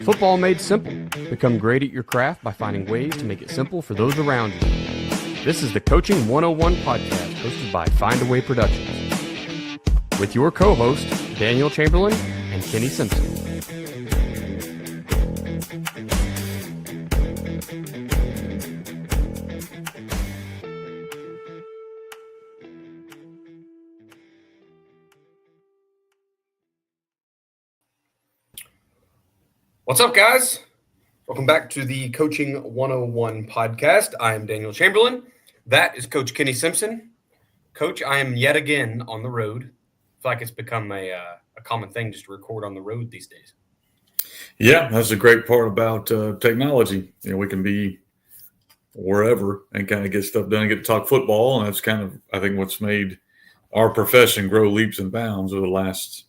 Football made simple. Become great at your craft by finding ways to make it simple for those around you. This is the Coaching 101 podcast hosted by Find a Way Productions with your co-hosts Daniel Chamberlain and Kenny Simpson. What's up, guys? Welcome back to the Coaching 101 podcast. I am Daniel Chamberlain. That is Coach Kenny Simpson. Coach, I am yet again on the road. I feel like it's become a common thing just to record on the road these days. Yeah, that's a great part about technology. You know, we can be wherever and kind of get stuff done and get to talk football. And that's kind of, I think, what's made our profession grow leaps and bounds over the last,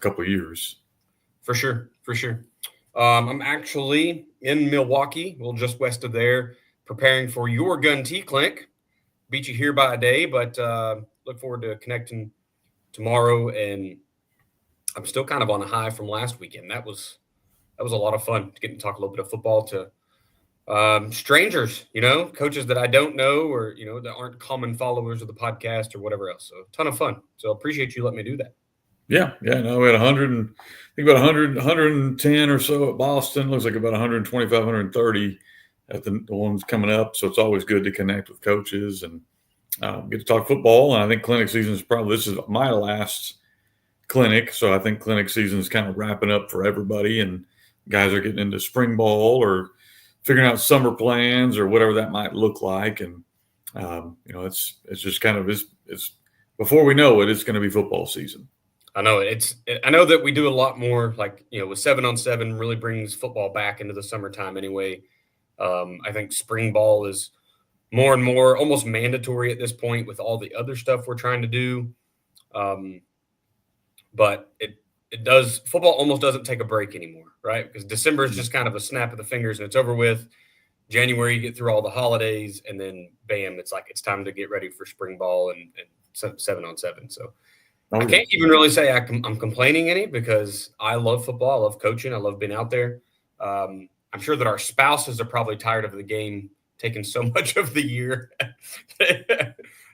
couple of years. For sure. I'm actually in Milwaukee, well, just west of there, preparing for your Gun Tea Clinic. Beat you here by a day, but look forward to connecting tomorrow. And I'm still kind of on a high from last weekend. That was a lot of fun to get to talk a little bit of football to strangers, coaches that I don't know or, that aren't common followers of the podcast or whatever else. So a ton of fun. So appreciate you letting me do that. Yeah. No, we had 110 or so at Boston. Looks like about 125, 130 at the ones coming up. So it's always good to connect with coaches and get to talk football. And I think clinic season this is my last clinic. So I think clinic season is kind of wrapping up for everybody, and guys are getting into spring ball or figuring out summer plans or whatever that might look like. And, it's just kind of, it's before we know it, it's going to be football season. I know that we do a lot more, like, with 7-on-7 really brings football back into the summertime anyway. I think spring ball is more and more almost mandatory at this point with all the other stuff we're trying to do. But football almost doesn't take a break anymore, right? Because December is just kind of a snap of the fingers and it's over with. January, you get through all the holidays, and then bam, it's like it's time to get ready for spring ball and 7-on-7. So I can't even really say I'm complaining any, because I love football. I love coaching. I love being out there. I'm sure that our spouses are probably tired of the game taking so much of the year,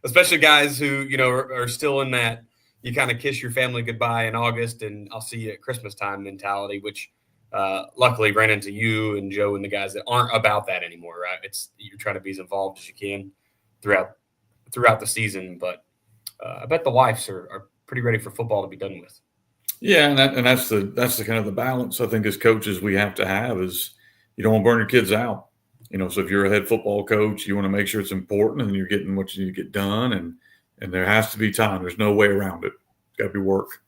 especially guys who, are still in that you kind of kiss your family goodbye in August and I'll see you at Christmas time mentality, which luckily ran into you and Joe and the guys that aren't about that anymore, right? You're trying to be as involved as you can throughout the season. But I bet the wives are pretty ready for football to be done with. Yeah, and that's the kind of the balance I think as coaches we have to have is you don't want to burn your kids out. So if you're a head football coach, you want to make sure it's important and you're getting what you need to get done, and there has to be time. There's no way around it. It's got to be work.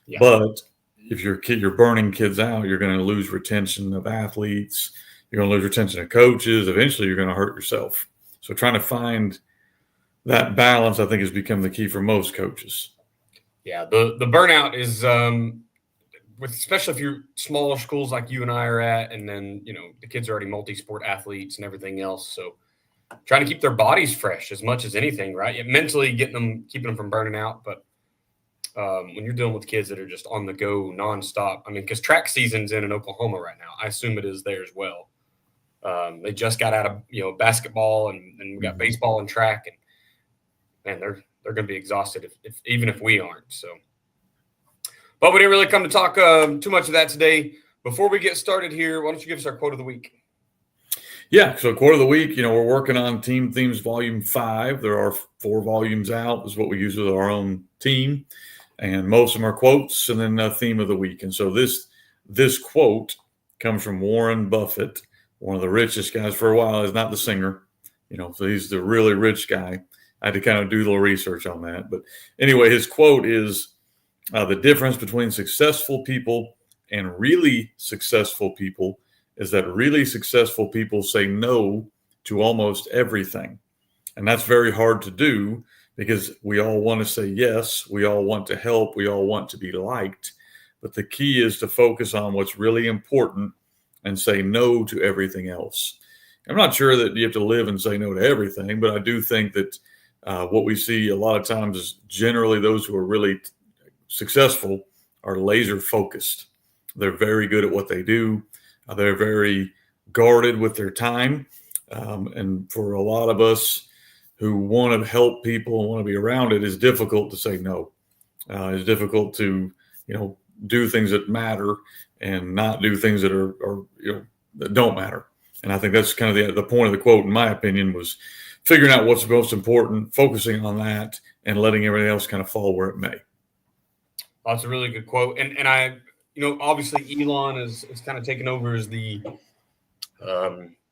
Yeah. But if you're burning kids out, you're going to lose retention of athletes. You're going to lose retention of coaches. Eventually, you're going to hurt yourself. So trying to find that balance, I think, has become the key for most coaches. Yeah, the burnout is especially if you're smaller schools like you and I are at, and then the kids are already multi-sport athletes and everything else. So trying to keep their bodies fresh as much as anything, right? Mentally keeping them from burning out. But when you're dealing with kids that are just on the go nonstop, because track season's in Oklahoma right now. I assume it is there as well. They just got out of basketball and we got baseball and track, and man, they're going to be exhausted even if we aren't. So, but we didn't really come to talk too much of that today. Before we get started here, why don't you give us our quote of the week? Yeah, so quote of the week, we're working on Team Themes Volume 5. There are 4 volumes out, is what we use with our own team. And most of them are quotes and then a theme of the week. And so this quote comes from Warren Buffett, one of the richest guys for a while. He's not the singer, so he's the really rich guy. I had to kind of do a little research on that. But anyway, his quote is, the difference between successful people and really successful people is that really successful people say no to almost everything. And that's very hard to do because we all want to say yes. We all want to help. We all want to be liked. But the key is to focus on what's really important and say no to everything else. I'm not sure that you have to live and say no to everything, but I do think that what we see a lot of times is generally those who are really successful are laser focused. They're very good at what they do. They're very guarded with their time. And for a lot of us who want to help people and want to be around it, it's difficult to say no. It's difficult to, do things that matter and not do things that are that don't matter. And I think that's kind of the point of the quote, in my opinion, was figuring out what's most important, focusing on that, and letting everything else kind of fall where it may. That's a really good quote. And I, obviously Elon is kind of taken over as the,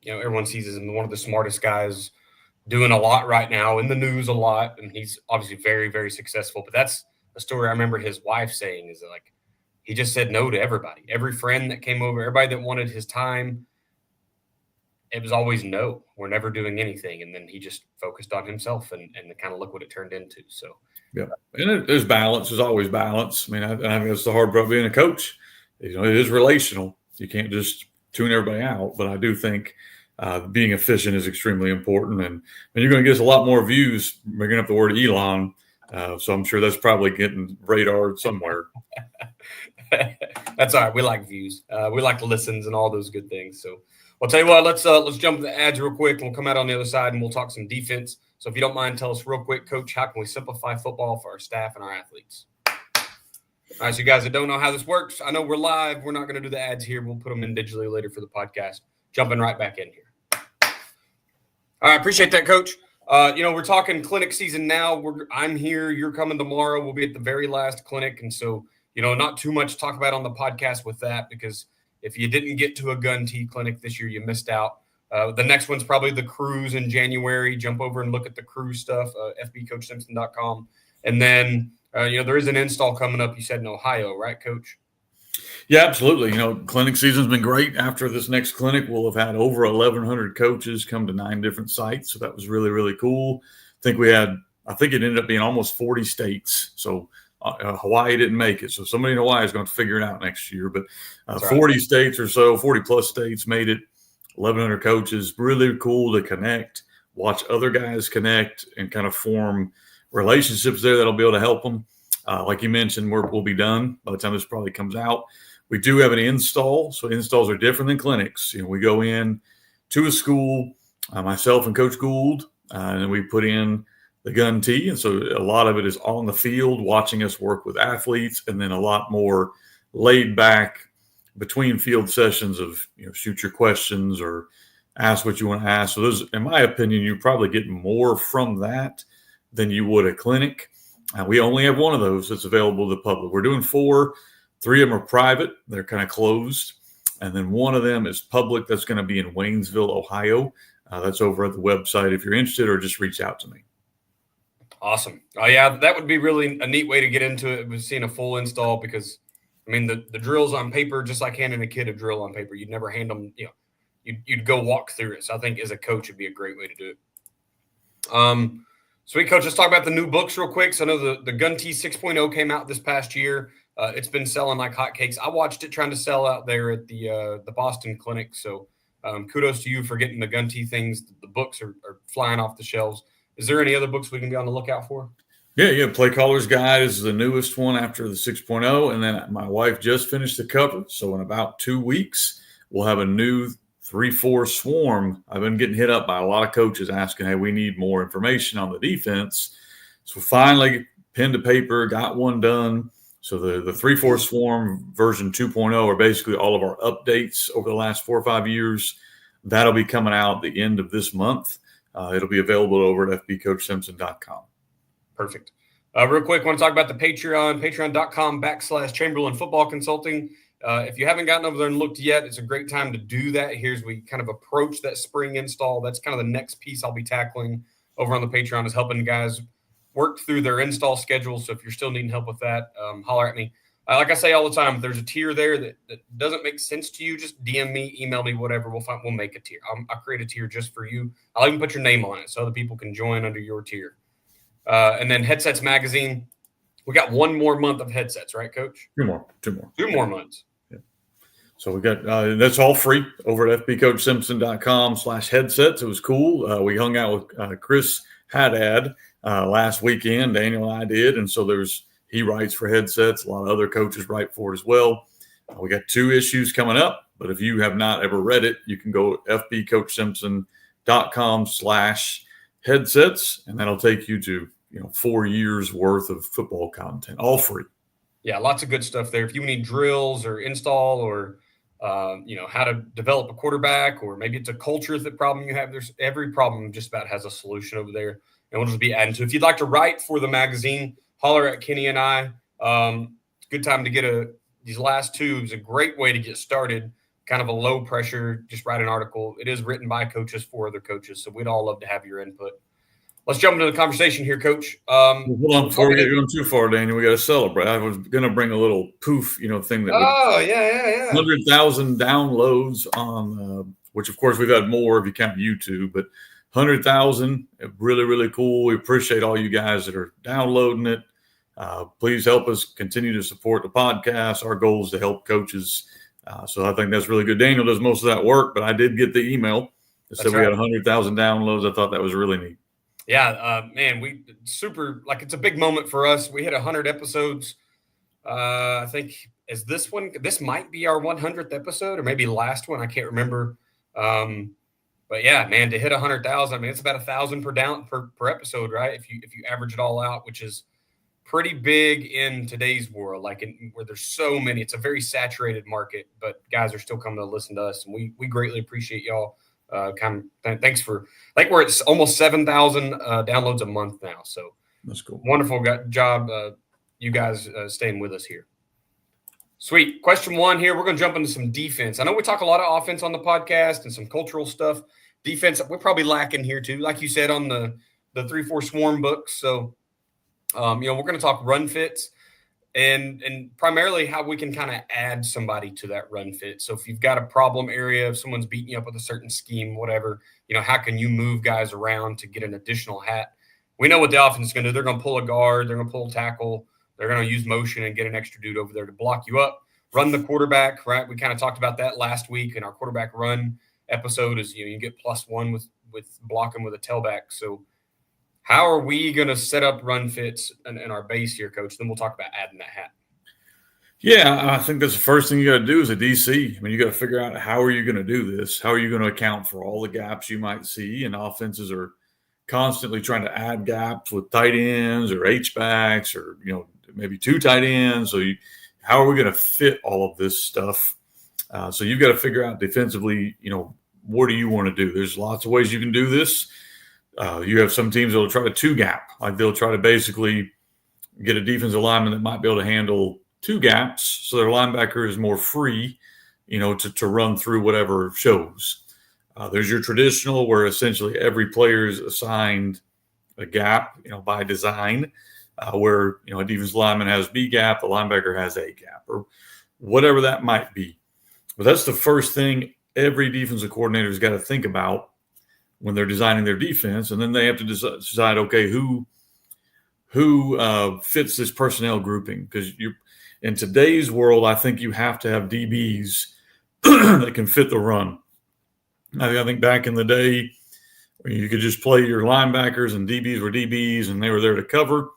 everyone sees as one of the smartest guys doing a lot right now, in the news a lot. And he's obviously very, very successful. But that's a story I remember his wife saying, is that, like, he just said no to everybody. Every friend that came over, everybody that wanted his time, it was always no. We're never doing anything. And then he just focused on himself and kind of look what it turned into. So, yeah. And there's balance. There's always balance. I mean, I think that's the hard part of being a coach. It is relational. You can't just tune everybody out. But I do think being efficient is extremely important. And you're going to get us a lot more views bringing up the word Elon. So I'm sure that's probably getting radar somewhere. That's all right. We like views. We like listens and all those good things. So I'll tell you what, let's jump to the ads real quick, and we'll come out on the other side and we'll talk some defense. So if you don't mind, tell us real quick, Coach, how can we simplify football for our staff and our athletes? All right, so you guys that don't know how this works, I know we're live. We're not going to do the ads here. We'll put them in digitally later for the podcast. Jumping right back in here. All right, appreciate that, Coach. We're talking clinic season now. I'm here. You're coming tomorrow. We'll be at the very last clinic. And so, not too much to talk about on the podcast with that, because if you didn't get to a gun tee clinic this year, you missed out. The next one's probably the cruise in January. Jump over and look at the cruise stuff, fbcoachsimpson.com. And then, there is an install coming up, you said, in Ohio, right, Coach? Yeah, absolutely. Clinic season's been great. After this next clinic, we'll have had over 1,100 coaches come to 9 different sites. So that was really, really cool. I think it ended up being almost 40 states. So Hawaii didn't make it. So somebody in Hawaii is going to figure it out next year. But 40 states or so, 40 plus states made it. 1,100 coaches, really cool to connect, watch other guys connect, and kind of form relationships there that'll be able to help them. Like you mentioned, we'll be done by the time this probably comes out. We do have an install. So installs are different than clinics. We go in to a school, myself and Coach Gould, and then we put in the gun tee. And so a lot of it is on the field, watching us work with athletes, and then a lot more laid back between field sessions of, shoot your questions or ask what you want to ask. So those, in my opinion, you probably get more from that than you would a clinic. We only have one of those that's available to the public. We're doing 4. 3 of them are private. They're kind of closed. And then one of them is public. That's going to be in Waynesville, Ohio. That's over at the website if you're interested, or just reach out to me. Awesome. Oh, yeah, that would be really a neat way to get into it, was seeing a full install, because, the drills on paper, just like handing a kid a drill on paper, you'd never hand them, you'd go walk through it. So I think as a coach, it'd be a great way to do it. Sweet, Coach, let's talk about the new books real quick. So I know the Gun Tee 6.0 came out this past year. It's been selling like hotcakes. I watched it trying to sell out there at the Boston clinic. So kudos to you for getting the Gun Tee things. The books are flying off the shelves. Is there any other books we can be on the lookout for? Yeah. Play Caller's Guide is the newest one after the 6.0. And then my wife just finished the cover. So in about 2 weeks, we'll have a new 3-4 swarm. I've been getting hit up by a lot of coaches asking, hey, we need more information on the defense. So finally, pen to paper, got one done. So the 3-4 swarm version 2.0 are basically all of our updates over the last 4 or 5 years. That'll be coming out the end of this month. It'll be available over at fbcoachsimpson.com. Perfect. Real quick, I want to talk about the Patreon, patreon.com/Chamberlain Football Consulting. If you haven't gotten over there and looked yet, it's a great time to do that. Here's we kind of approach that spring install. That's kind of the next piece I'll be tackling over on the Patreon, is helping guys work through their install schedule. So if you're still needing help with that, holler at me. Like I say all the time, if there's a tier there that doesn't make sense to you, just DM me, email me, whatever. We'll make a tier. I'll create a tier just for you. I'll even put your name on it so other people can join under your tier. And then Headsets Magazine. We got 1 more month of headsets, right, Coach? 2 more. 2 more months. Yeah. So we got that's all free over at fbcoachsimpson.com/headsets. It was cool. We hung out with Chris Haddad last weekend. Daniel and I did, and so he writes for Headsets. A lot of other coaches write for it as well. We got 2 issues coming up. But if you have not ever read it, you can go fbcoachsimpson.com/headsets, and that'll take you to 4 years worth of football content, all free. Yeah, lots of good stuff there. If you need drills or install or how to develop a quarterback, or maybe it's a culture that problem you have, there's every problem just about has a solution over there, and we'll just be adding to. If you'd like to write for the magazine, holler at Kenny and I. Good time to get these last two is a great way to get started. Kind of a low pressure, just write an article. It is written by coaches for other coaches, so we'd all love to have your input. Let's jump into the conversation here, Coach. Hold on, before we get going too far, Daniel, we got to celebrate. I was going to bring a little poof, thing that. Yeah. 100,000 downloads on, which of course we've had more if you count YouTube, but 100,000, really, really cool. We appreciate all you guys that are downloading it. Please help us continue to support the podcast. Our goal is to help coaches. So I think that's really good. Daniel does most of that work, but I did get the email that said we had 100,000 downloads. I thought that was really neat. Yeah, man, it's a big moment for us. We hit 100 episodes. I think this might be our 100th episode, or maybe last one. I can't remember. But yeah, man, to hit 100,000, I mean, it's about 1,000 per episode, right? If you average it all out, which is pretty big in today's world, where there's so many. It's a very saturated market, but guys are still coming to listen to us, and we greatly appreciate y'all. Thanks for we're at almost 7,000 downloads a month now. So that's cool. Wonderful job, you guys staying with us here. Sweet. Question one here. We're going to jump into some defense. I know we talk a lot of offense on the podcast and some cultural stuff. Defense, we're probably lacking here too, like you said on the 3-4 swarm books. So, we're going to talk run fits and primarily how we can kind of add somebody to that run fit. So if you've got a problem area, if someone's beating you up with a certain scheme, whatever, how can you move guys around to get an additional hat? We know what the offense is going to do. They're going to pull a guard. They're going to pull a tackle. They're going to use motion and get an extra dude over there to block you up. Run the quarterback, right? We kind of talked about that last week in our quarterback run episode is, you get +1 with blocking with a tailback. So how are we going to set up run fits in our base here, Coach? Then we'll talk about adding that hat. Yeah, I think that's the first thing you got to do as a DC. I mean, you got to figure out how are you going to do this? How are you going to account for all the gaps you might see? And offenses are constantly trying to add gaps with tight ends or H-backs or, maybe 2 tight ends. So how are we going to fit all of this stuff? So you've got to figure out defensively, what do you want to do? There's lots of ways you can do this. You have some teams that will try to 2-gap. Like they'll try to basically get a defensive lineman that might be able to handle 2 gaps so their linebacker is more free, to run through whatever shows. There's your traditional where essentially every player is assigned a gap, by design, where, a defensive lineman has B gap, the linebacker has A gap, or whatever that might be. But that's the first thing every defensive coordinator has got to think about when they're designing their defense. And then they have to decide, okay, who fits this personnel grouping? Because in today's world, I think you have to have DBs that can fit the run. I think back in the day, you could just play your linebackers and DBs were DBs and they were there to cover.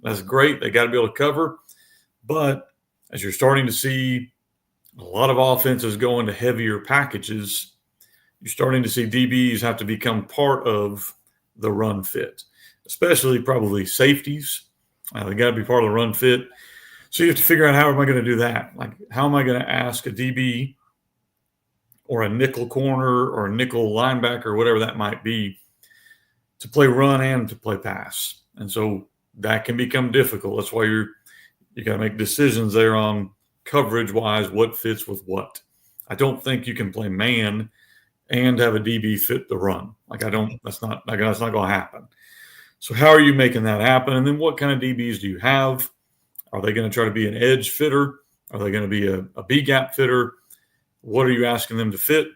That's great. They got to be able to cover. But as you're starting to see a lot of offenses go into heavier packages, you're starting to see DBs have to become part of the run fit, especially probably safeties. They got to be part of the run fit. So you have to figure out, how am I going to do that? Like, how am I going to ask a DB or a nickel corner or a nickel linebacker, whatever that might be, to play run and to play pass? And so that can become difficult. That's why you got to make decisions there on coverage-wise, what fits with what. I don't think you can play man and have a DB fit the run. That's not going to happen. So how are you making that happen? And then what kind of DBs do you have? Are they going to try to be an edge fitter? Are they going to be a B gap fitter? What are you asking them to fit?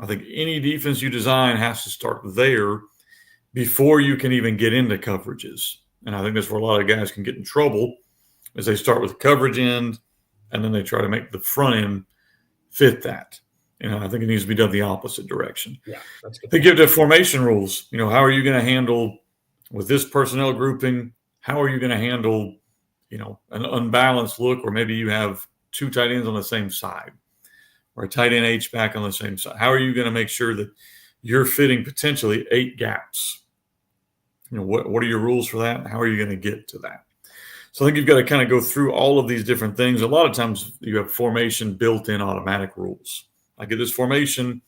I think any defense you design has to start there before you can even get into coverages. And I think that's where a lot of guys can get in trouble, is they start with the coverage end and then they try to make the front end fit that. I think it needs to be done the opposite direction. Yeah, that's good. They give the formation rules. How are you going to handle with this personnel grouping? How are you going to handle, an unbalanced look where maybe you have 2 tight ends on the same side? or a tight end H-back on the same side? How are you going to make sure that you're fitting potentially 8 gaps? What are your rules for that? How are you going to get to that? So I think you've got to kind of go through all of these different things. A lot of times you have formation built-in automatic rules. Like at this formation,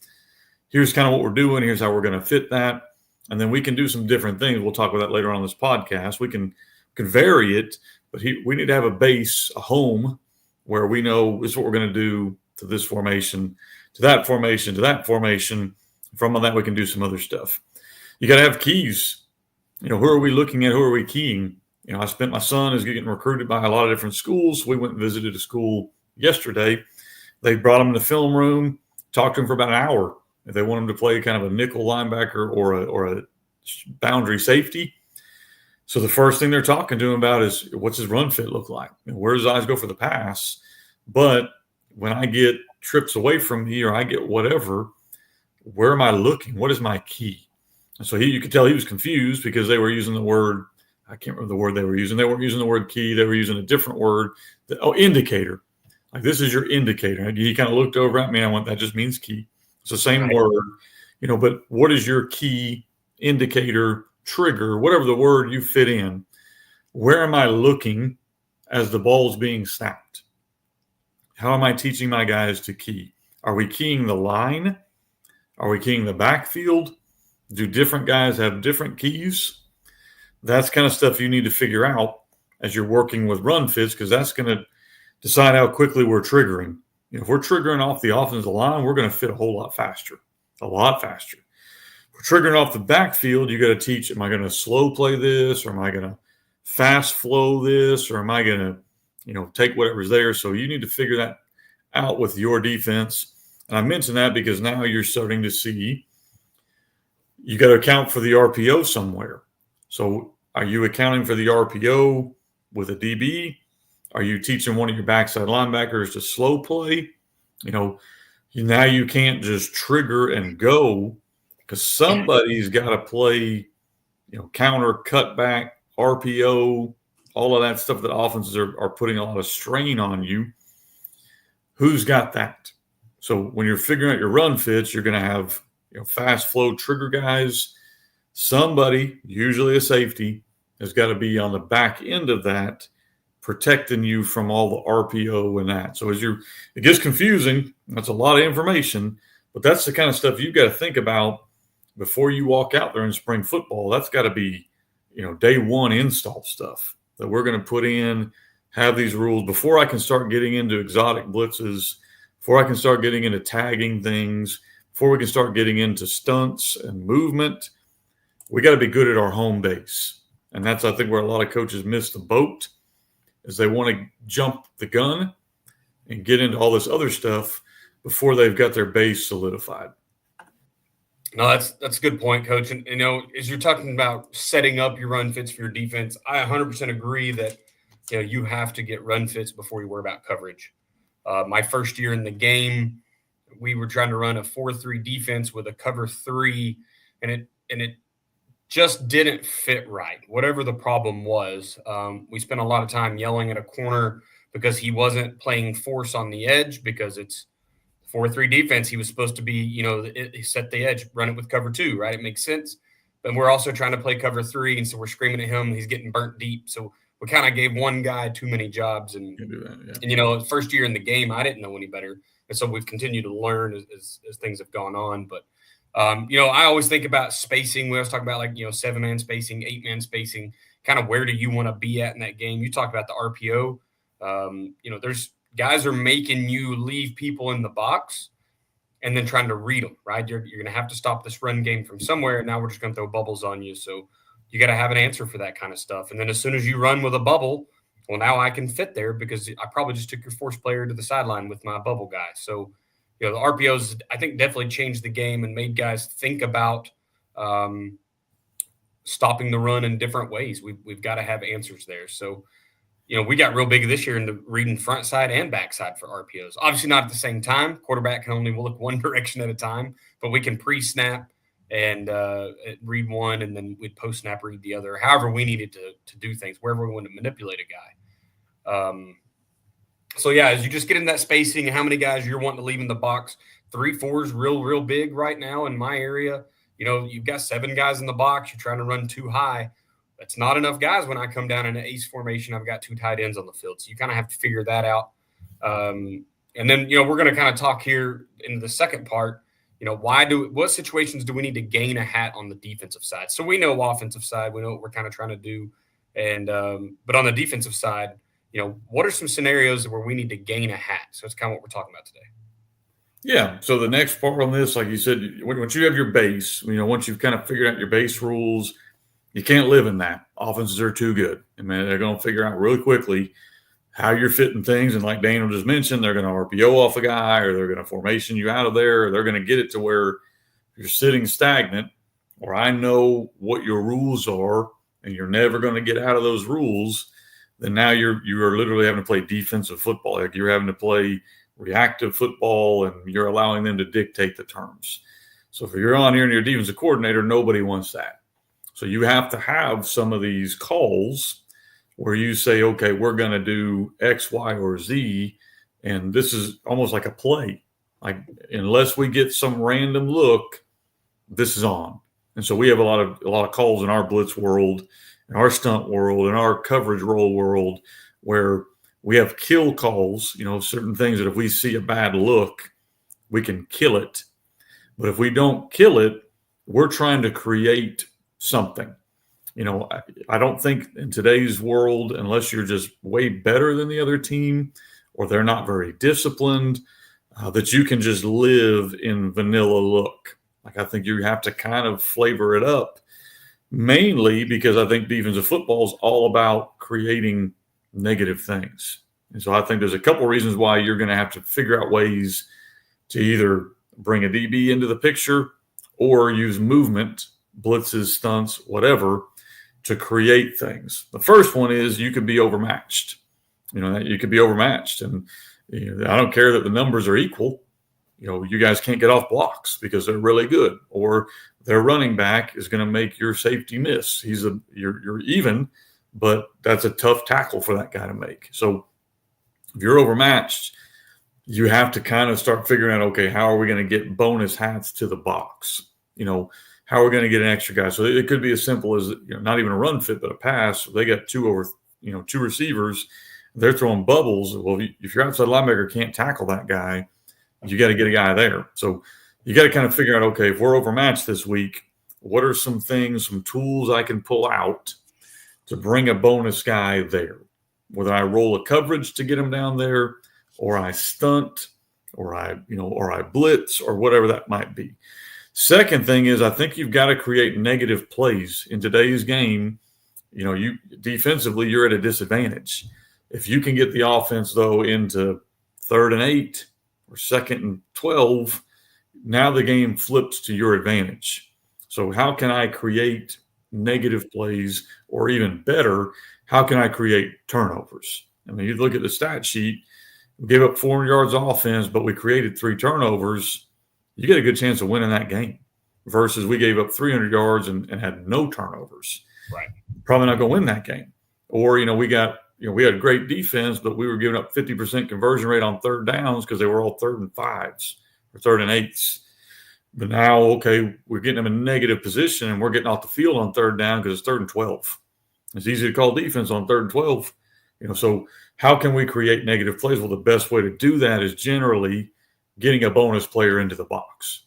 here's kind of what we're doing. Here's how we're going to fit that. And then we can do some different things. We'll talk about that later on in this podcast. We can vary it, but we need to have a base, a home, where we know this is what we're going to do to this formation, to that formation, to that formation. From that, we can do some other stuff. You got to have keys. Who are we looking at? Who are we keying? My son is getting recruited by a lot of different schools. We went and visited a school yesterday. They brought him in the film room, talked to him for about an hour. If they want him to play kind of a nickel linebacker or a boundary safety. So the first thing they're talking to him about is what's his run fit look like? Where does his eyes go for the pass? But when I get trips away from me or I get whatever, where am I looking? What is my key? And so you could tell he was confused because they were using the word, I can't remember the word they were using. They weren't using the word key. They were using a different word. Indicator. Like, this is your indicator. He kind of looked over at me and I went, that just means key. It's the same word, but what is your key, indicator, trigger, whatever the word you fit in? Where am I looking as the ball's being snapped? How am I teaching my guys to key? Are we keying the line? Are we keying the backfield? Do different guys have different keys? That's kind of stuff you need to figure out as you're working with run fits, because that's going to decide how quickly we're triggering. If we're triggering off the offensive line, we're going to fit a whole lot faster, a lot faster. If we're triggering off the backfield, you got to teach, am I going to slow play this, or am I going to fast flow this, or am I going to, take whatever's there? So you need to figure that out with your defense. And I mention that because now you're starting to see you got to account for the RPO somewhere. So are you accounting for the RPO with a DB? Are you teaching one of your backside linebackers to slow play? Now you can't just trigger and go, because somebody's got to play, counter, cutback, RPO, all of that stuff that offenses are putting a lot of strain on you. Who's got that? So when you're figuring out your run fits, you're going to have fast flow trigger guys. Somebody, usually a safety, has got to be on the back end of that, protecting you from all the RPO and that. So it gets confusing. That's a lot of information, but that's the kind of stuff you've got to think about before you walk out there in spring football. That's got to be, day one install stuff that we're going to put in, have these rules before I can start getting into exotic blitzes, before I can start getting into tagging things, before we can start getting into stunts and movement. We got to be good at our home base. And that's, I think, where a lot of coaches miss the boat, is they want to jump the gun and get into all this other stuff before they've got their base solidified. No, that's a good point, Coach. And, as you're talking about setting up your run fits for your defense, I 100% agree that, you have to get run fits before you worry about coverage. My first year in the game, we were trying to run a 4-3 defense with a cover 3, and it just didn't fit right. Whatever the problem was, we spent a lot of time yelling at a corner because he wasn't playing force on the edge, because it's 4-3 defense. He was supposed to be, he set the edge, run it with cover 2, right? It makes sense. But we're also trying to play cover 3, and so we're screaming at him. He's getting burnt deep. So we kind of gave one guy too many jobs. And first year in the game, I didn't know any better. And so we've continued to learn as things have gone on. But, I always think about spacing. We always talk about 7-man spacing, 8-man spacing, kind of where do you want to be at in that game? You talk about the RPO. There's guys are making you leave people in the box and then trying to read them, right? You're going to have to stop this run game from somewhere. And now we're just going to throw bubbles on you. So you got to have an answer for that kind of stuff. And then as soon as you run with a bubble, well, now I can fit there because I probably just took your force player to the sideline with my bubble guy. So, the RPOs, I think, definitely changed the game and made guys think about stopping the run in different ways. We've got to have answers there. So, we got real big this year into reading front side and back side for RPOs. Obviously not at the same time. Quarterback can only look one direction at a time, but we can pre-snap and read one, and then we'd post-snap read the other. However we needed to do things, wherever we wanted to manipulate a guy. So, yeah, as you just get in that spacing and how many guys you're wanting to leave in the box, 3-4 is real big right now in my area. You've got 7 guys in the box. You're trying to run too high. That's not enough guys when I come down in an ace formation. I've got 2 tight ends on the field. So you kind of have to figure that out. And then, we're going to kind of talk here in the second part, what situations do we need to gain a hat on the defensive side? So we know offensive side, we know what we're kind of trying to do. And but on the defensive side, what are some scenarios where we need to gain a hat? So it's kind of what we're talking about today. Yeah. So the next part on this, like you said, once you have your base, once you've kind of figured out your base rules, you can't live in that. Offenses are too good. They're going to figure out really quickly how you're fitting things. And like Daniel just mentioned, they're going to RPO off a guy, or they're going to formation you out of there, or they're going to get it to where you're sitting stagnant, or I know what your rules are and you're never going to get out of those rules. Then now you are literally having to play defensive football. Like you're having to play reactive football, and you're allowing them to dictate the terms. So if you're on here and you're a defensive coordinator, nobody wants that. So you have to have some of these calls where you say, okay, we're going to do X, Y, or Z, and this is almost like a play. Like unless we get some random look, this is on. And so we have a lot of calls in our blitz world, in our stunt world, in our coverage roll world, where we have kill calls, certain things that if we see a bad look, we can kill it. But if we don't kill it, we're trying to create something. I don't think in today's world, unless you're just way better than the other team or they're not very disciplined, that you can just live in vanilla look. Like I think you have to kind of flavor it up, mainly because I think defensive football is all about creating negative things. And so I think there's a couple of reasons why you're going to have to figure out ways to either bring a DB into the picture or use movement, blitzes, stunts, whatever, to create things. The first one is you could be overmatched. You could be overmatched. And I don't care that the numbers are equal. You guys can't get off blocks because they're really good. Or their running back is going to make your safety miss. You're even, but that's a tough tackle for that guy to make. So if you're overmatched, you have to kind of start figuring out, okay, how are we going to get bonus hats to the box? How are we going to get an extra guy? So it could be as simple as not even a run fit, but a pass. They got 2 receivers. They're throwing bubbles. Well, if your outside linebacker can't tackle that guy, you got to get a guy there. So you got to kind of figure out, okay, if we're overmatched this week, what are some things, some tools I can pull out to bring a bonus guy there? Whether I roll a coverage to get him down there, or I stunt, or I blitz, or whatever that might be. Second thing is, I think you've got to create negative plays in today's game. You defensively, you're at a disadvantage. If you can get the offense though into 3rd and 8 or 2nd and 12, now the game flips to your advantage. So how can I create negative plays, or even better, how can I create turnovers? You look at the stat sheet, we gave up 400 yards of offense, but we created 3 turnovers. You get a good chance of winning that game versus we gave up 300 yards and had no turnovers. Right. Probably not going to win that game. Or, we had great defense, but we were giving up 50% conversion rate on 3rd downs because they were all 3rd and 5s or 3rd and 8s. But now, okay, we're getting them in negative position and we're getting off the field on 3rd down because it's 3rd and 12. It's easy to call defense on 3rd and 12. So how can we create negative plays? Well, the best way to do that is generally getting a bonus player into the box.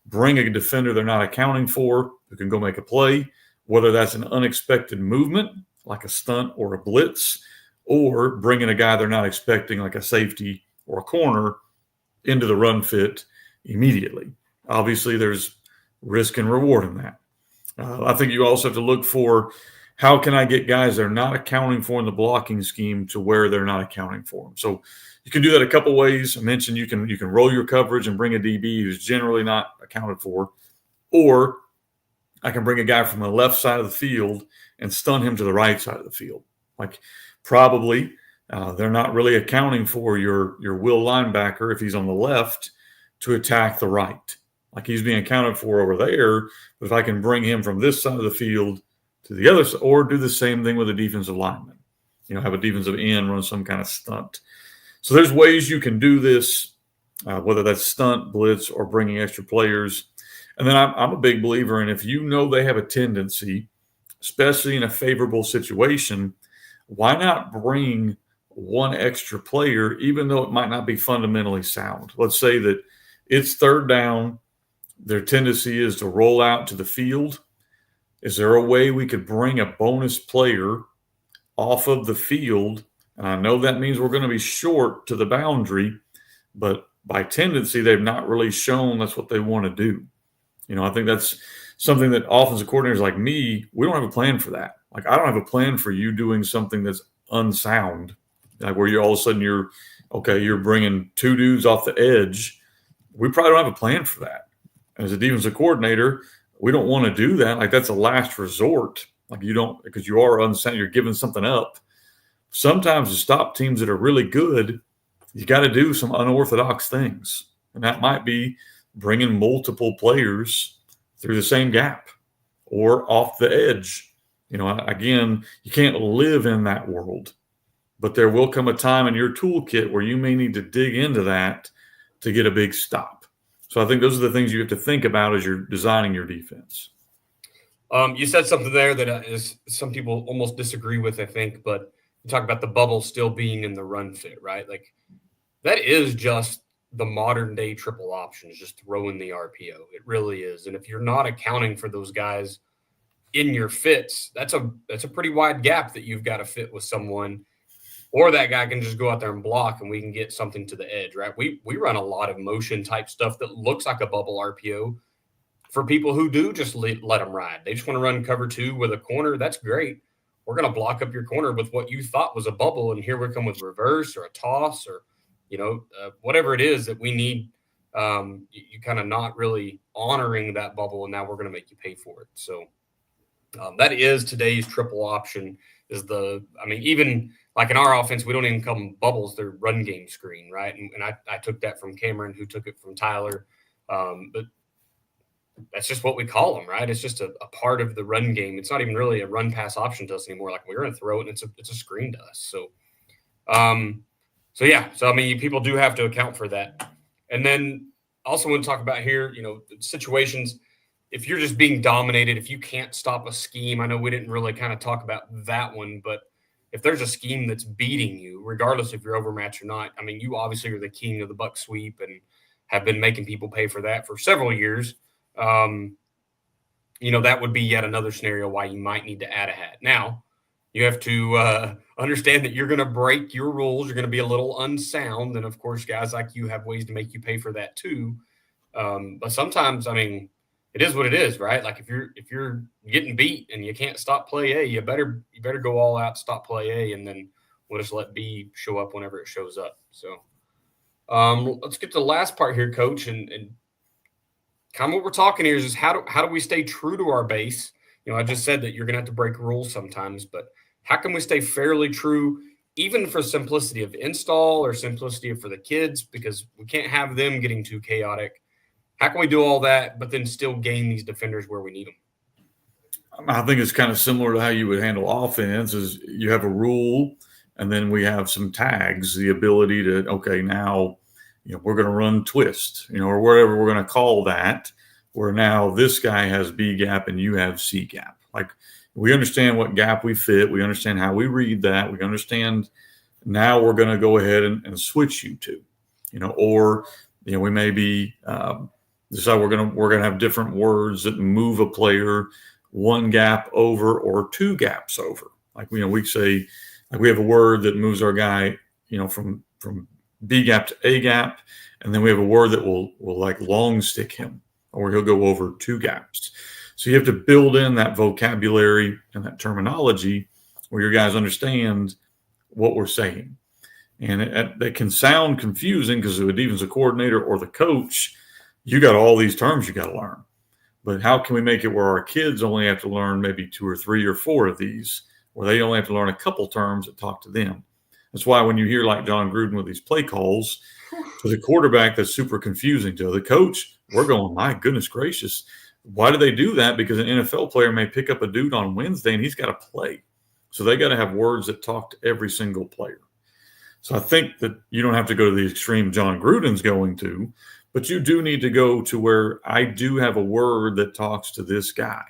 Bring a defender they're not accounting for who can go make a play, whether that's an unexpected movement like a stunt or a blitz, or bringing a guy they're not expecting like a safety or a corner into the run fit immediately. Obviously, there's risk and reward in that. I think you also have to look for how can I get guys they're not accounting for in the blocking scheme to where they're not accounting for them. So you can do that a couple ways. I mentioned you can roll your coverage and bring a DB who's generally not accounted for, or I can bring a guy from the left side of the field and stun him to the right side of the field. Like probably they're not really accounting for your will linebacker if he's on the left to attack the right. Like he's being accounted for over there, but if I can bring him from this side of the field to the other side, or do the same thing with a defensive lineman, have a defensive end run some kind of stunt. So there's ways you can do this, whether that's stunt, blitz, or bringing extra players. And then I'm a big believer in if you know they have a tendency, especially in a favorable situation, why not bring one extra player, even though it might not be fundamentally sound? Let's say that it's third down. Their tendency is to roll out to the field. Is there a way we could bring a bonus player off of the field? And I know that means we're going to be short to the boundary, but by tendency, they've not really shown that's what they want to do. I think that's something that offensive coordinators like me, we don't have a plan for that. Like, I don't have a plan for you doing something that's unsound, like where you're all of a sudden you're bringing two dudes off the edge. We probably don't have a plan for that. And as a defensive coordinator, we don't want to do that. Like, that's a last resort. Like, you don't, because you are unsound, you're giving something up. Sometimes to stop teams that are really good, you got to do some unorthodox things. And that might be bringing multiple players through the same gap or off the edge. Again, you can't live in that world, but there will come a time in your toolkit where you may need to dig into that to get a big stop. So I think those are the things you have to think about as you're designing your defense. You said something there that is some people almost disagree with, I think, but you talk about the bubble still being in the run fit, right? Like, that is just the modern day triple option, is just throwing the RPO. It really is. And if you're not accounting for those guys in your fits, that's a pretty wide gap that you've got to fit with someone, or that guy can just go out there and block and we can get something to the edge, right? We run a lot of motion type stuff that looks like a bubble RPO for people who do just let them ride. They just want to run cover two with a corner. That's great. We're going to block up your corner with what you thought was a bubble, and here we come with reverse or a toss or whatever it is that we need. You kind of not really honoring that bubble, and now we're going to make you pay for it. So that is today's triple option. Even like in our offense, we don't even call them bubbles; they're run game screen, right? And I took that from Cameron, who took it from Tyler, but that's just what we call them, right? It's just a part of the run game. It's not even really a run pass option to us anymore. Like, we're going to throw it, and it's a screen to us. So people do have to account for that. And then also want to talk about here, situations, if you're just being dominated, if you can't stop a scheme. I know we didn't really kind of talk about that one, but if there's a scheme that's beating you, regardless if you're overmatched or not, you obviously are the king of the buck sweep and have been making people pay for that for several years. That would be yet another scenario why you might need to add a hat. Now, you have to understand that you're going to break your rules. You're going to be a little unsound. And, of course, guys like you have ways to make you pay for that too. But sometimes, it is what it is, right? Like, if you're getting beat and you can't stop play A, you better go all out, stop play A, and then we'll just let B show up whenever it shows up. So let's get to the last part here, Coach. And kind of what we're talking here is how do we stay true to our base? I just said that you're going to have to break rules sometimes, but how can we stay fairly true, even for simplicity of install or simplicity for the kids, because we can't have them getting too chaotic. How can we do all that, but then still gain these defenders where we need them? I think it's kind of similar to how you would handle offense. Is you have a rule, and then we have some tags, the ability to, okay, now, we're going to run twist, or whatever we're going to call that, where now this guy has B gap and you have C gap. Like, we understand what gap we fit. We understand how we read that. We understand now we're going to go ahead and switch you to, or, we may be decide we're going to have different words that move a player one gap over or two gaps over. Like, we say, like, we have a word that moves our guy, from B gap to A gap. And then we have a word that will like long stick him, or he'll go over two gaps. So you have to build in that vocabulary and that terminology where your guys understand what we're saying. And it can sound confusing because of a defensive coordinator or the coach, you got all these terms you got to learn. But how can we make it where our kids only have to learn maybe 2 or 3 or 4 of these, where they only have to learn a couple terms that talk to them? That's why when you hear like John Gruden with these play calls, to the quarterback, that's super confusing. To the coach, we're going, my goodness gracious. Why do they do that? Because an NFL player may pick up a dude on Wednesday and he's got to play. So they got to have words that talk to every single player. So I think that you don't have to go to the extreme John Gruden's going to, but you do need to go to where I do have a word that talks to this guy,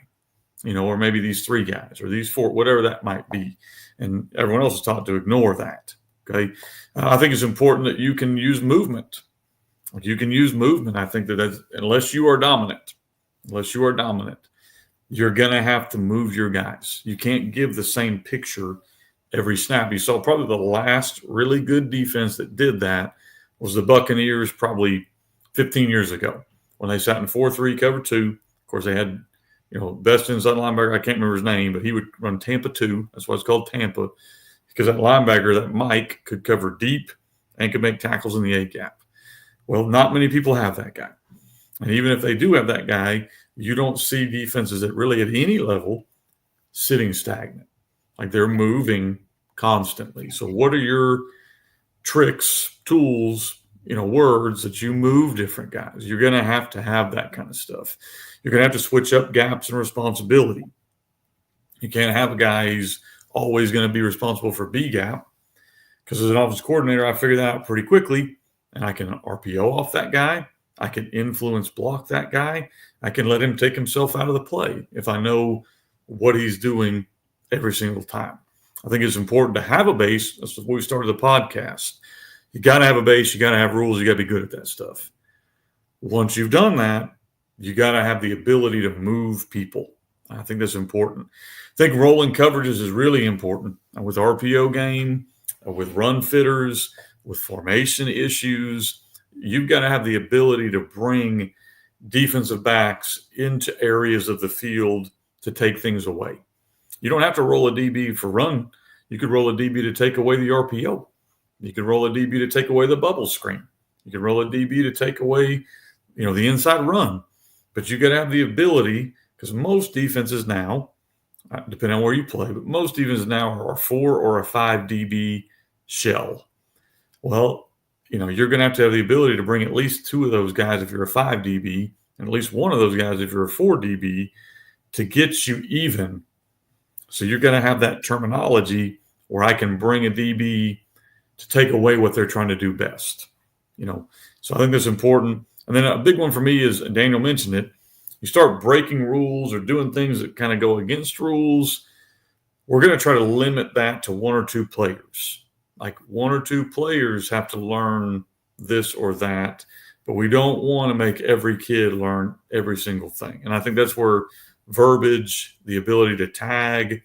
or maybe these 3 guys or these 4, whatever that might be. And everyone else is taught to ignore that. Okay. I think it's important that you can use movement. You can use movement. I think that unless you are dominant, you're going to have to move your guys. You can't give the same picture every snap. You saw probably the last really good defense that did that was the Buccaneers probably 15 years ago when they sat in 4-3 cover 2. Of course, they had, best inside linebacker. I can't remember his name, but he would run Tampa 2. That's why it's called Tampa, because that linebacker, that Mike, could cover deep and could make tackles in the A-gap. Well, not many people have that guy. And even if they do have that guy, you don't see defenses that really at any level sitting stagnant. Like they're moving constantly. So what are your tricks, tools, words that you move different guys? You're going to have that kind of stuff. You're going to have to switch up gaps and responsibility. You can't have a guy who's always going to be responsible for B gap, because as an offensive coordinator, I figured that out pretty quickly, and I can RPO off that guy. I can influence block that guy. I can let him take himself out of the play if I know what he's doing every single time. I think it's important to have a base. That's what we started the podcast. You got to have a base. You got to have rules. You got to be good at that stuff. Once you've done that, you got to have the ability to move people. I think that's important. I think rolling coverages is really important with RPO game, with run fitters, with formation issues. You've got to have the ability to bring defensive backs into areas of the field to take things away. You don't have to roll a DB for run. You could roll a DB to take away the RPO. You could roll a DB to take away the bubble screen. You could roll a DB to take away, the inside run. But you got to have the ability, because most defenses now, depending on where you play, but most defenses now are a 4 or a 5 DB shell. Well, you're going to have the ability to bring at least 2 of those guys if you're a 5 DB, and at least 1 of those guys if you're a 4 DB, to get you even. So you're going to have that terminology where I can bring a DB to take away what they're trying to do best. So I think that's important. And then a big one for me is, Daniel mentioned it, you start breaking rules or doing things that kind of go against rules. We're going to try to limit that to 1 or 2 players. Like 1 or 2 players have to learn this or that, but we don't want to make every kid learn every single thing. And I think that's where verbiage, the ability to tag,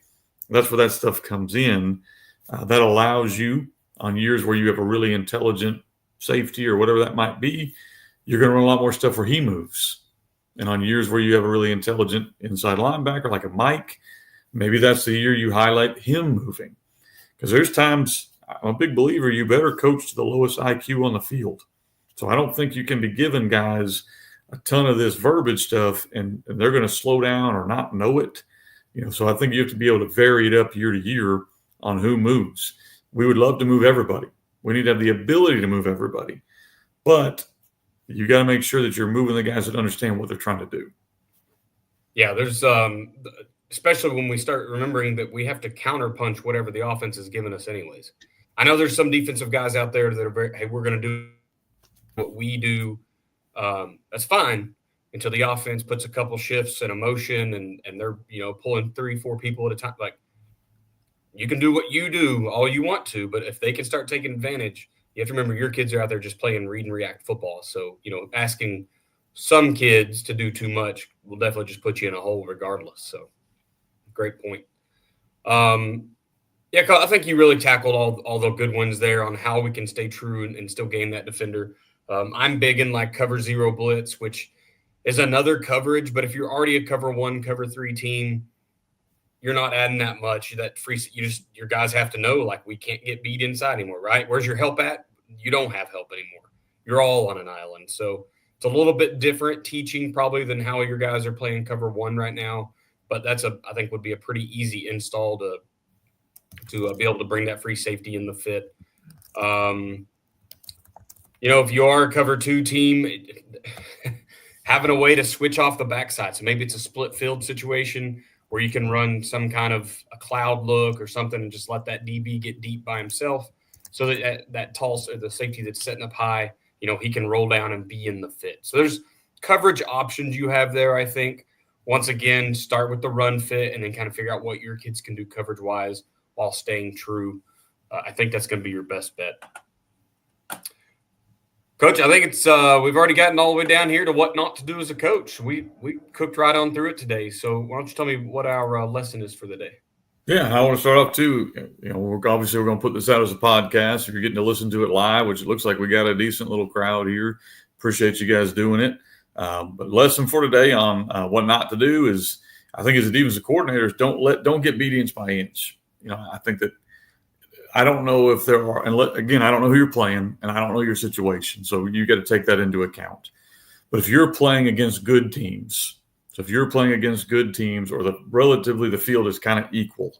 that's where that stuff comes in. That allows you, on years where you have a really intelligent safety or whatever that might be, you're going to run a lot more stuff where he moves. And on years where you have a really intelligent inside linebacker like a Mike, maybe that's the year you highlight him moving. Because there's times, I'm a big believer, you better coach to the lowest IQ on the field. So I don't think you can be giving guys a ton of this verbiage stuff and they're going to slow down or not know it. So I think you have to be able to vary it up year to year on who moves. We would love to move everybody. We need to have the ability to move everybody. But you got to make sure that you're moving the guys that understand what they're trying to do. Yeah, there's especially when we start remembering that we have to counterpunch whatever the offense is giving us anyways. I know there's some defensive guys out there that are very, hey, we're going to do what we do. That's fine until the offense puts a couple shifts and a motion and they're, pulling 3-4 people at a time. Like, you can do what you do all you want to, but if they can start taking advantage, you have to remember your kids are out there just playing read and react football. So, asking some kids to do too much will definitely just put you in a hole regardless. So, great point. Yeah, I think you really tackled all the good ones there on how we can stay true and still game that defender. I'm big in like cover 0 blitz, which is another coverage. But if you're already a cover 1, cover 3 team, you're not adding that much. That free, your guys have to know, like, we can't get beat inside anymore, right? Where's your help at? You don't have help anymore. You're all on an island. So it's a little bit different teaching probably than how your guys are playing cover 1 right now. But that's I think would be a pretty easy install to be able to bring that free safety in the fit. If you are a cover 2 team, having a way to switch off the backside. So maybe it's a split field situation where you can run some kind of a cloud look or something and just let that DB get deep by himself. so that tall, the safety that's setting up high, he can roll down and be in the fit. So there's coverage options you have there, I think. Once again, start with the run fit and then kind of figure out what your kids can do coverage-wise while staying true. I think that's going to be your best bet. Coach, I think it's we've already gotten all the way down here to what not to do as a coach. We cooked right on through it today. So why don't you tell me what our lesson is for the day? Yeah, I want to start off too. We're going to put this out as a podcast. If you're getting to listen to it live, which it looks like we got a decent little crowd here, appreciate you guys doing it. But lesson for today on what not to do is, I think as a defensive coordinators, don't get beat inch by inch. I think that I don't know if there are, and again, I don't know who you're playing, and I don't know your situation, so you got to take that into account. But if you're playing against good teams, or the field is kind of equal,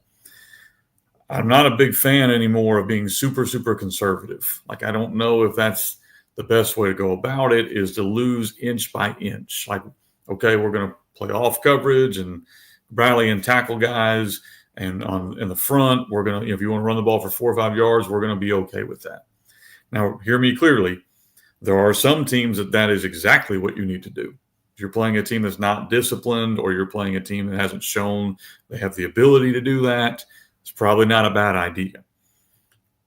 I'm not a big fan anymore of being super, super conservative. Like, I don't know if that's the best way to go about it, is to lose inch by inch. Like, okay, we're going to play off coverage and rally and tackle guys. And in the front, we're going to, if you want to run the ball for 4 or 5 yards, we're going to be okay with that. Now, hear me clearly. There are some teams that is exactly what you need to do. If you're playing a team that's not disciplined, or you're playing a team that hasn't shown they have the ability to do that, it's probably not a bad idea.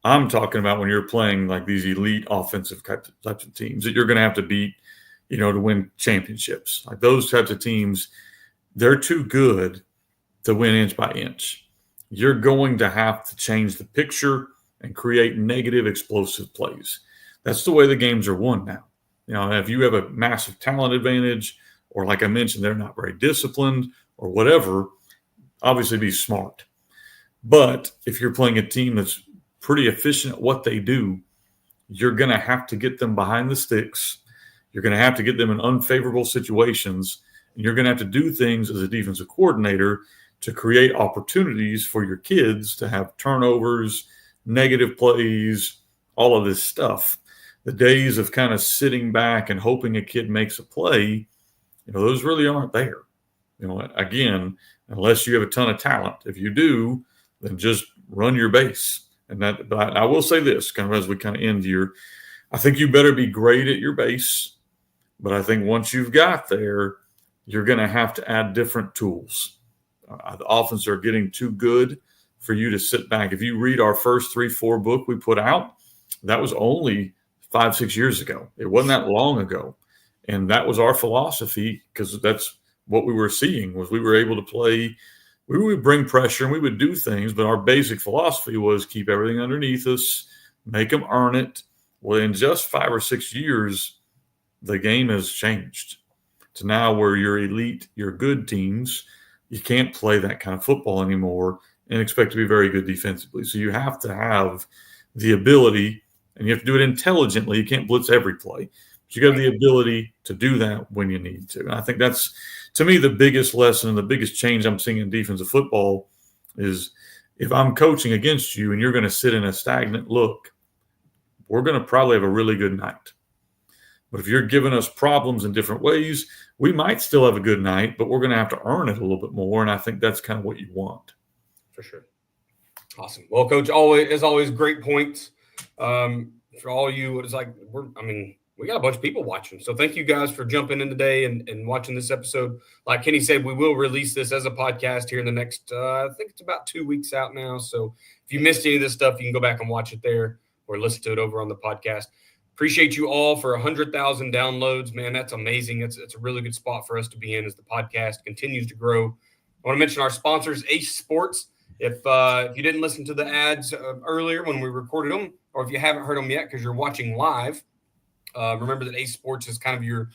I'm talking about when you're playing like these elite offensive types of teams that you're going to have to beat, to win championships. Like those types of teams, they're too good to win inch by inch. You're going to have to change the picture and create negative explosive plays. That's the way the games are won now. If you have a massive talent advantage, or like I mentioned, they're not very disciplined or whatever, obviously be smart. But if you're playing a team that's pretty efficient at what they do, you're going to have to get them behind the sticks. You're going to have to get them in unfavorable situations. And you're going to have to do things as a defensive coordinator to create opportunities for your kids to have turnovers, negative plays, all of this stuff. The days of kind of sitting back and hoping a kid makes a play, those really aren't there. Again, unless you have a ton of talent. If you do, then just run your base. But I will say this, kind of as we kind of end here, I think you better be great at your base. But I think once you've got there, you're going to have to add different tools. The offenses are getting too good for you to sit back. If you read our first 3-4 book we put out, that was only 5-6 years ago. It wasn't that long ago. And that was our philosophy, because that's what we were seeing, was we were able to play. We would bring pressure and we would do things, but our basic philosophy was keep everything underneath us, make them earn it. Well, in just 5 or 6 years, the game has changed to now where you're elite, you're good teams. You can't play that kind of football anymore and expect to be very good defensively. So you have to have the ability, and you have to do it intelligently. You can't blitz every play, but you got the ability to do that when you need to. And I think that's, to me, the biggest lesson and the biggest change I'm seeing in defensive football is, if I'm coaching against you and you're going to sit in a stagnant look, we're going to probably have a really good night. But if you're giving us problems in different ways, we might still have a good night, but we're going to have to earn it a little bit more. And I think that's kind of what you want. For sure. Awesome. Well, Coach, as always, great points. For all you, it's like, we got a bunch of people watching. So thank you guys for jumping in today and watching this episode. Like Kenny said, we will release this as a podcast here in the next, I think it's about 2 weeks out now. So if you missed any of this stuff, you can go back and watch it there or listen to it over on the podcast. Appreciate you all for 100,000 downloads, man. That's amazing. It's a really good spot for us to be in as the podcast continues to grow. I want to mention our sponsors, Ace Sports. If you didn't listen to the ads earlier when we recorded them, or if you haven't heard them yet because you're watching live, remember that Ace Sports is kind of your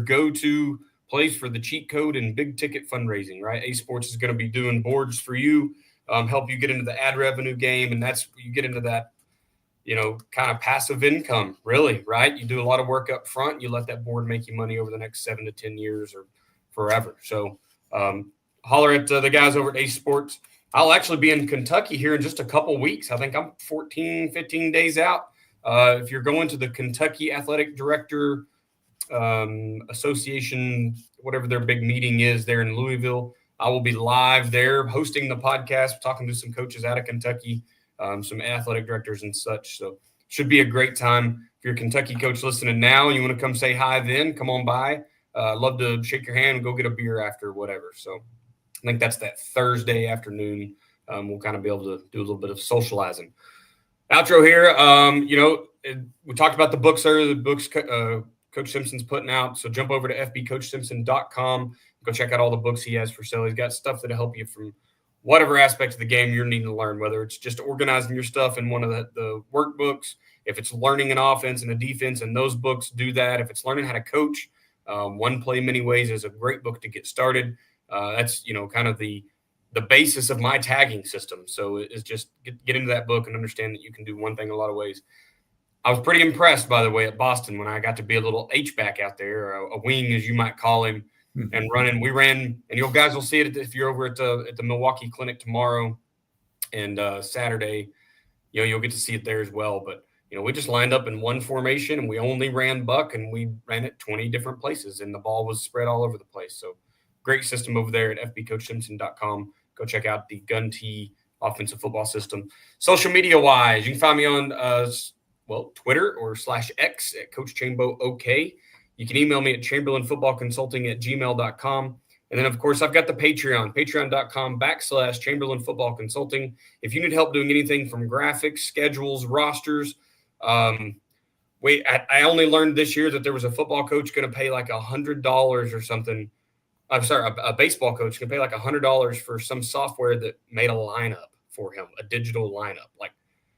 go-to place for the cheat code and big ticket fundraising, right? Ace Sports is going to be doing boards for you, help you get into the ad revenue game, and that's you get into that, kind of passive income, really, right? You do a lot of work up front. You let that board make you money over the next 7 to 10 years or forever. So holler at the guys over at Ace Sports. I'll actually be in Kentucky here in just a couple weeks. I think I'm 14, 15 days out. If you're going to the Kentucky Athletic Director Association, whatever their big meeting is there in Louisville, I will be live there hosting the podcast, talking to some coaches out of Kentucky. some athletic directors and such. So should be a great time. If you're a Kentucky coach listening now and you want to come say hi then, come on by. I'd love to shake your hand and go get a beer after, whatever. So I think that's that Thursday afternoon. We'll kind of be able to do a little bit of socializing. Outro here. We talked about the books earlier, the books Coach Simpson's putting out. So jump over to fbcoachsimpson.com. Go check out all the books he has for sale. He's got stuff that'll help you from whatever aspect of the game you're needing to learn, whether it's just organizing your stuff in one of the workbooks, if it's learning an offense and a defense, and those books do that. If it's learning how to coach, One Play Many Ways is a great book to get started. That's, kind of the basis of my tagging system. So it's just get into that book and understand that you can do one thing a lot of ways. I was pretty impressed, by the way, at Boston when I got to be a little H-back out there, a wing, as you might call him, and running. We ran, and you guys will see it if you're over at the Milwaukee Clinic tomorrow and Saturday. You'll get to see it there as well. But we just lined up in one formation, and we only ran buck, and we ran it 20 different places, and the ball was spread all over the place. So great system over there at fbcoachsimpson.com. Go check out the Gun T offensive football system. Social media-wise, you can find me on Twitter or /X at Coach Chambo OK. You can email me at chamberlainfootballconsulting@gmail.com. And then, of course, I've got the patreon.com/ChamberlainFootballConsulting. If you need help doing anything from graphics, schedules, rosters, I only learned this year that there was a football coach going to pay like $100 or something. I'm sorry, a baseball coach can pay like $100 for some software that made a lineup for him, a digital lineup. Like,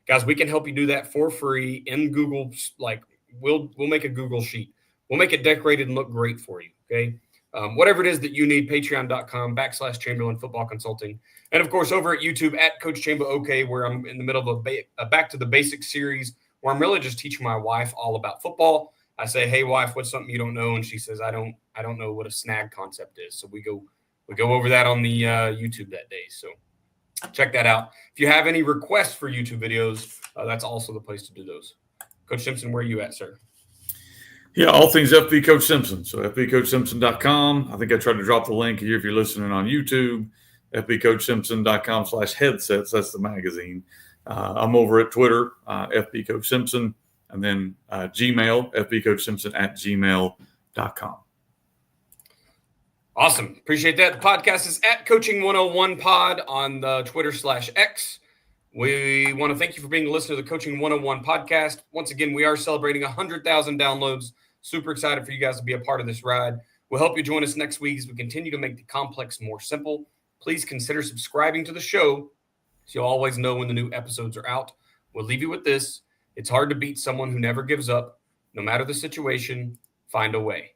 guys, we can help you do that for free in Google. Like, we'll make a Google sheet. We'll make it decorated and look great for you, okay? Whatever it is that you need, patreon.com/ChamberlainFootballConsulting. And, of course, over at YouTube at Coach Chambo OK, where I'm in the middle of a Back to the Basics series where I'm really just teaching my wife all about football. I say, hey, wife, what's something you don't know? And she says, I don't know what a snag concept is. So we go over that on the YouTube that day. So check that out. If you have any requests for YouTube videos, that's also the place to do those. Coach Simpson, where are you at, sir? Yeah, all things FB Coach Simpson. So fbcoachsimpson.com. I think I tried to drop the link here if you're listening on YouTube. fbcoachsimpson.com/headsets. That's the magazine. I'm over at Twitter, FB Coach Simpson, and then Gmail, fbcoachsimpson@gmail.com. Awesome. Appreciate that. The podcast is at Coaching101pod on the Twitter/X. We want to thank you for being a listener to the Coaching 101 podcast. Once again, we are celebrating 100,000 downloads. Super excited for you guys to be a part of this ride. We'll help you join us next week as we continue to make the complex more simple. Please consider subscribing to the show so you'll always know when the new episodes are out. We'll leave you with this. It's hard to beat someone who never gives up. No matter the situation, find a way.